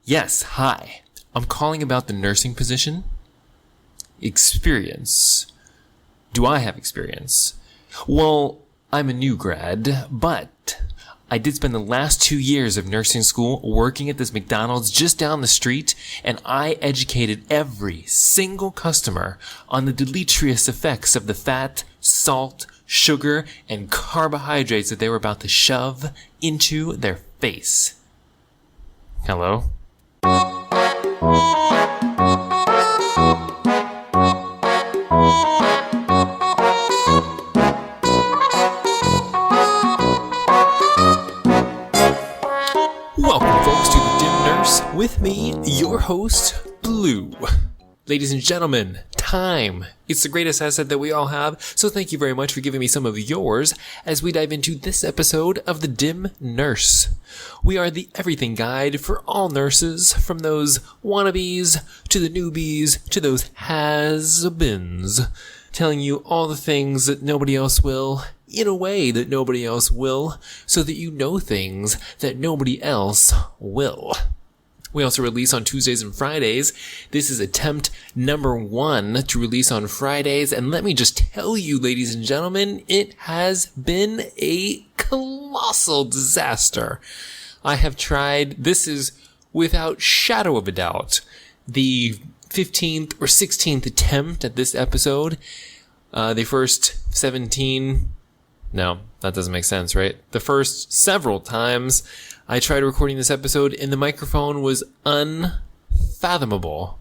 Yes, hi. I'm calling about the nursing position. Experience. Do I have experience? Well, I'm a new grad, but I did spend the last 2 years of nursing school working at this McDonald's just down the street, and I educated every single customer on the deleterious effects of the fat, salt, sugar, and carbohydrates that they were about to shove into their face. Hello? Welcome, folks, to The Dim Nurse. With me, your host, Blue. Ladies and gentlemen, time. It's the greatest asset that we all have, so thank you very much for giving me some of yours as we dive into this episode of The Dim Nurse. We are the everything guide for all nurses, from those wannabes to the newbies to those has-beens, telling you all the things that nobody else will, in a way that nobody else will, so that you know things that nobody else will. We also release on Tuesdays and Fridays. This is attempt number 1 to release on Fridays. And let me just tell you, ladies and gentlemen, it has been a colossal disaster. I have tried, this is without shadow of a doubt, the 15th or 16th attempt at this episode. The first 17, no, that doesn't make sense, right? The first several times I tried recording this episode and the microphone was unfathomable.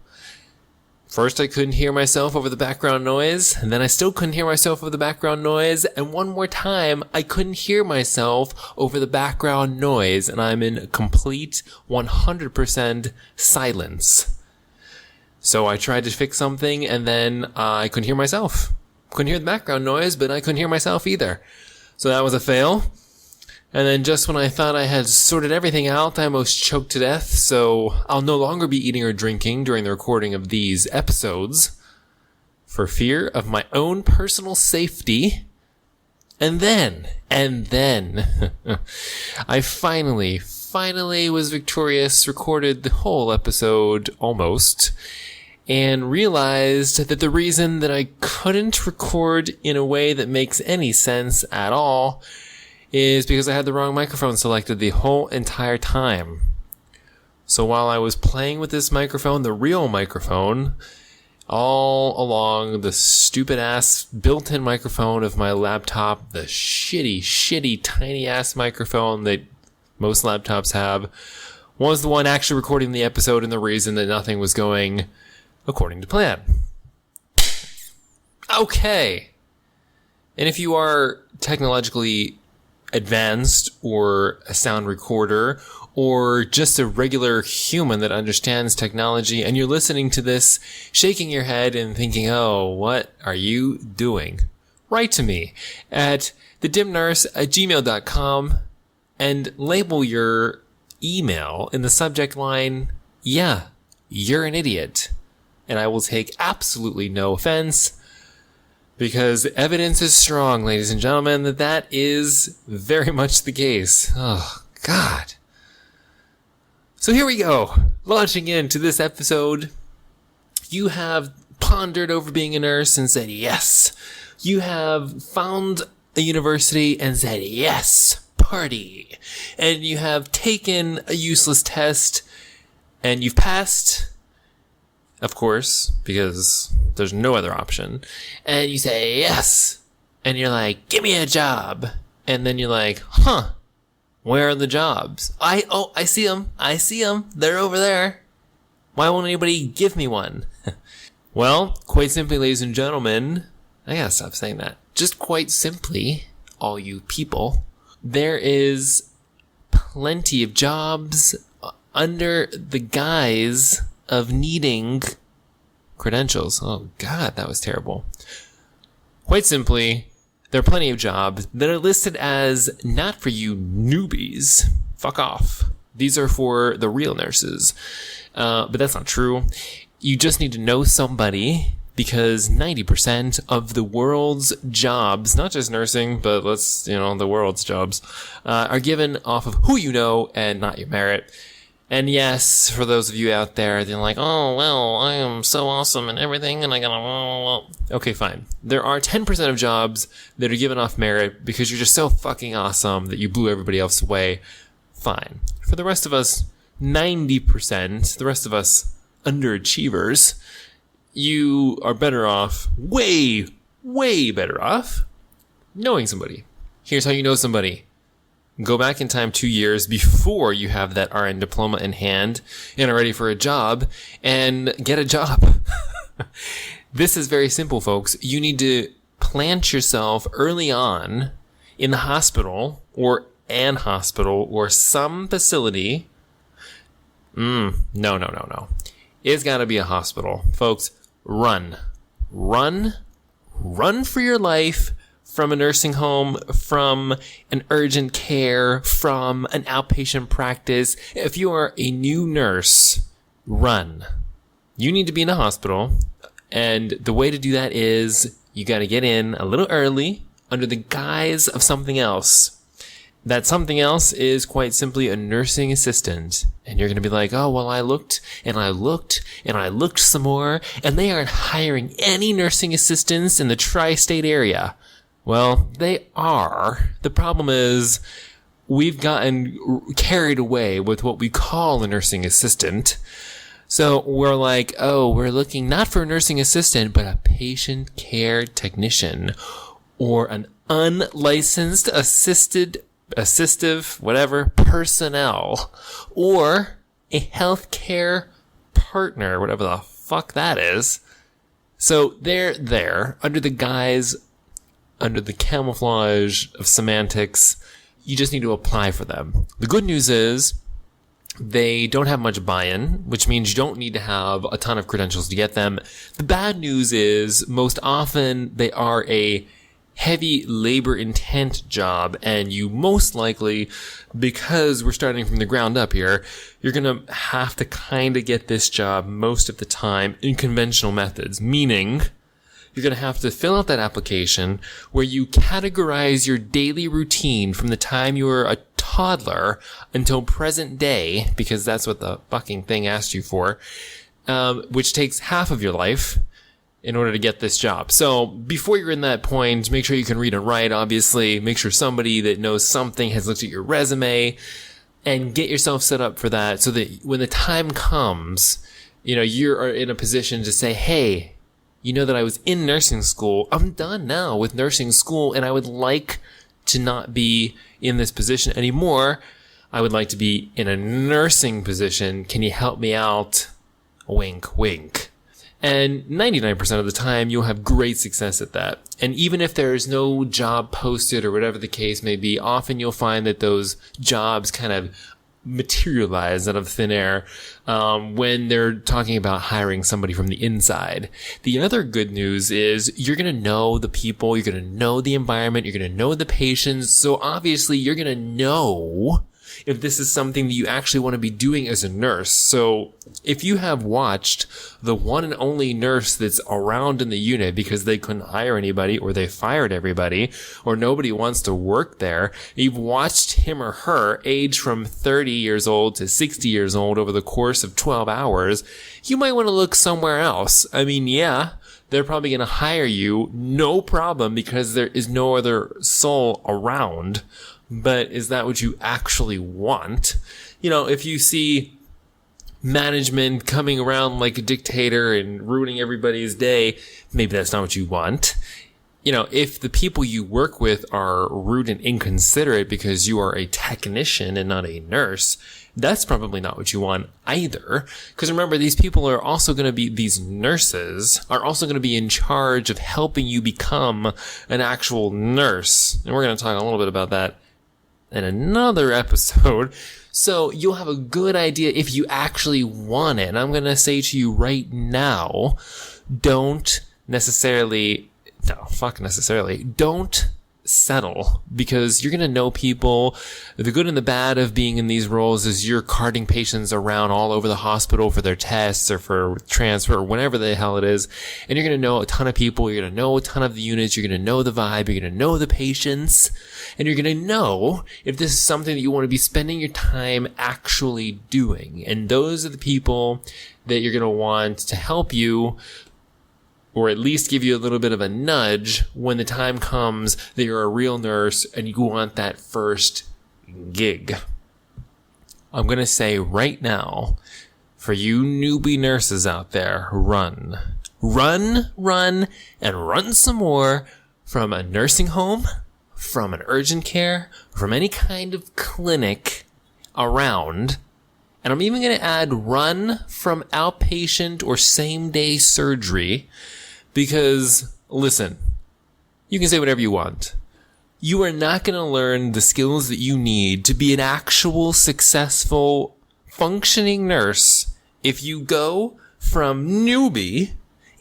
First, I couldn't hear myself over the background noise, and then I still couldn't hear myself over the background noise, and one more time, I couldn't hear myself over the background noise, and I'm in complete 100% silence. So I tried to fix something, and then I couldn't hear myself. Couldn't hear the background noise, but I couldn't hear myself either. So that was a fail. And then just when I thought I had sorted everything out, I almost choked to death, so I'll no longer be eating or drinking during the recording of these episodes for fear of my own personal safety. And then, I finally was victorious, recorded the whole episode almost, and realized that the reason that I couldn't record in a way that makes any sense at all is because I had the wrong microphone selected the whole entire time. So while I was playing with this microphone, the real microphone, all along the stupid ass built-in microphone of my laptop, the shitty tiny ass microphone that most laptops have, was the one actually recording the episode and the reason that nothing was going according to plan. Okay. And if you are technologically advanced or a sound recorder or just a regular human that understands technology and you're listening to this, shaking your head and thinking, oh, what are you doing? Write to me at TheDimNurse@gmail.com and label your email in the subject line, yeah, you're an idiot. And I will take absolutely no offense, because evidence is strong, ladies and gentlemen, that is very much the case. Oh, God. So here we go. Launching into this episode. You have pondered over being a nurse and said yes. You have found a university and said yes, party. And you have taken a useless test and you've passed, of course, because there's no other option. And you say yes. And you're like, give me a job. And then you're like, where are the jobs? I see them. They're over there. Why won't anybody give me one? Well, quite simply, ladies and gentlemen, I gotta stop saying that. Just quite simply, all you people, there is plenty of jobs under the guise of needing credentials. Oh, God, that was terrible. Quite simply, there are plenty of jobs that are listed as not for you newbies. Fuck off. These are for the real nurses. But that's not true. You just need to know somebody, because 90% of the world's jobs, not just nursing, but the world's jobs, are given off of who you know and not your merit. And yes, for those of you out there, they're like, oh, well, I am so awesome and everything, and I gotta, okay, fine. There are 10% of jobs that are given off merit because you're just so fucking awesome that you blew everybody else away. Fine. For the rest of us, 90%, the rest of us underachievers, you are better off, way, way better off, knowing somebody. Here's how you know somebody. Go back in time 2 years before you have that RN diploma in hand and are ready for a job, and get a job. This is very simple, folks. You need to plant yourself early on in the hospital or an hospital or some facility. No. It's got to be a hospital. Folks, run for your life. From a nursing home, from an urgent care, from an outpatient practice. If you are a new nurse, run. You need to be in a hospital. And the way to do that is you got to get in a little early under the guise of something else. That something else is quite simply a nursing assistant. And you're going to be like, oh, well, I looked and I looked and I looked some more, and they aren't hiring any nursing assistants in the tri-state area. Well, they are. The problem is we've gotten carried away with what we call a nursing assistant. So we're like, oh, we're looking not for a nursing assistant, but a patient care technician or an unlicensed assistive, whatever, personnel, or a healthcare partner, whatever the fuck that is. So they're there under the guise, under the camouflage of semantics. You just need to apply for them. The good news is they don't have much buy-in, which means you don't need to have a ton of credentials to get them. The bad news is most often they are a heavy labor intent job, and you most likely, because we're starting from the ground up here, you're going to have to kind of get this job most of the time in conventional methods, meaning you're going to have to fill out that application where you categorize your daily routine from the time you were a toddler until present day, because that's what the fucking thing asked you for, which takes half of your life in order to get this job. So before you're in that point, make sure you can read and write, obviously. Make sure somebody that knows something has looked at your resume, and get yourself set up for that so that when the time comes, you're in a position to say, hey, you know that I was in nursing school. I'm done now with nursing school, and I would like to not be in this position anymore. I would like to be in a nursing position. Can you help me out? Wink, wink. And 99% of the time, you'll have great success at that. And even if there's no job posted or whatever the case may be, often you'll find that those jobs kind of materialize out of thin air when they're talking about hiring somebody from the inside. The other good news is you're going to know the people, you're going to know the environment, you're going to know the patients. So obviously you're going to know if this is something that you actually want to be doing as a nurse. So if you have watched the one and only nurse that's around in the unit because they couldn't hire anybody, or they fired everybody, or nobody wants to work there, you've watched him or her age from 30 years old to 60 years old over the course of 12 hours, you might want to look somewhere else. I mean, yeah, they're probably going to hire you, no problem, because there is no other soul around. But is that what you actually want? If you see management coming around like a dictator and ruining everybody's day, maybe that's not what you want. If the people you work with are rude and inconsiderate because you are a technician and not a nurse, that's probably not what you want either. Because remember, these people are also going to be, these nurses are also going to be in charge of helping you become an actual nurse. And we're going to talk a little bit about that in another episode. So you'll have a good idea if you actually want it. And I'm going to say to you right now, don't settle, because you're going to know people. The good and the bad of being in these roles is you're carting patients around all over the hospital for their tests or for transfer or whatever the hell it is. And you're going to know a ton of people. You're going to know a ton of the units. You're going to know the vibe. You're going to know the patients. And you're going to know if this is something that you want to be spending your time actually doing. And those are the people that you're going to want to help you, or at least give you a little bit of a nudge when the time comes that you're a real nurse and you want that first gig. I'm going to say right now, for you newbie nurses out there, run, and run some more from a nursing home, from an urgent care, from any kind of clinic around. And I'm even going to add run from outpatient or same-day surgery. Because, listen, you can say whatever you want. You are not going to learn the skills that you need to be an actual, successful, functioning nurse if you go from newbie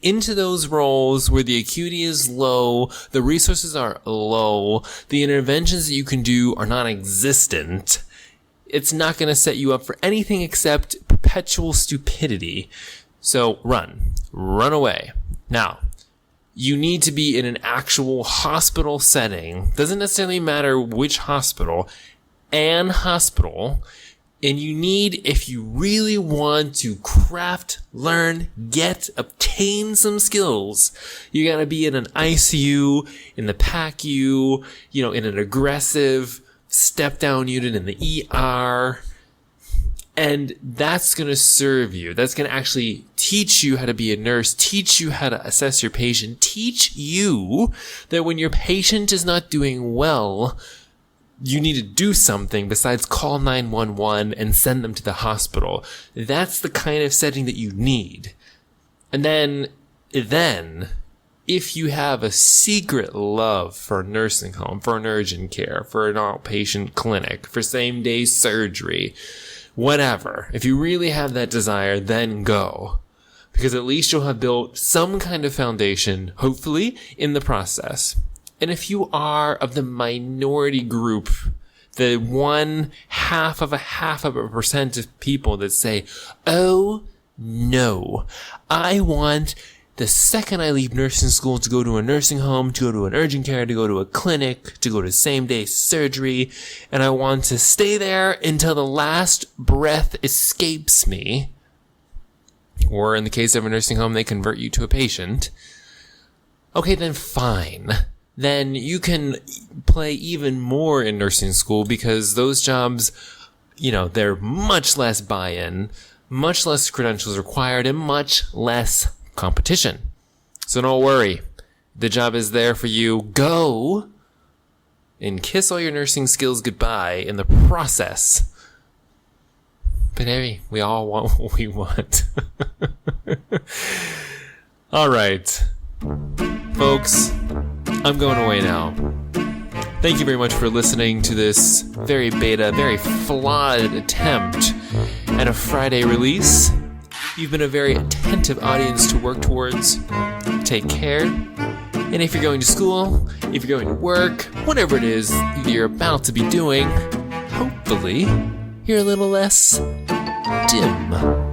into those roles where the acuity is low, the resources are low, the interventions that you can do are non-existent. It's not going to set you up for anything except perpetual stupidity. So run away. Now, you need to be in an actual hospital setting. Doesn't necessarily matter which hospital, an hospital. And you need, if you really want to craft, learn, obtain some skills, you gotta be in an ICU, in the PACU, in an aggressive step-down unit in the ER. And that's going to serve you. That's going to actually teach you how to be a nurse, teach you how to assess your patient, teach you that when your patient is not doing well, you need to do something besides call 911 and send them to the hospital. That's the kind of setting that you need. And then, if you have a secret love for a nursing home, for an urgent care, for an outpatient clinic, for same-day surgery, whatever. If you really have that desire, then go. Because at least you'll have built some kind of foundation, hopefully, in the process. And if you are of the minority group, the 0.5% of people that say, oh, no, I want the second I leave nursing school to go to a nursing home, to go to an urgent care, to go to a clinic, to go to same-day surgery, and I want to stay there until the last breath escapes me. Or in the case of a nursing home, they convert you to a patient. Okay, then fine. Then you can play even more in nursing school, because those jobs, they're much less buy-in, much less credentials required, and much less competition. So don't worry. The job is there for you. Go and kiss all your nursing skills goodbye in the process. But hey, we all want what we want. All right. Folks, I'm going away now. Thank you very much for listening to this very beta, very flawed attempt at a Friday release. You've been a very attentive audience to work towards. Take care. And if you're going to school, if you're going to work, whatever it is you're about to be doing, hopefully you're a little less dim.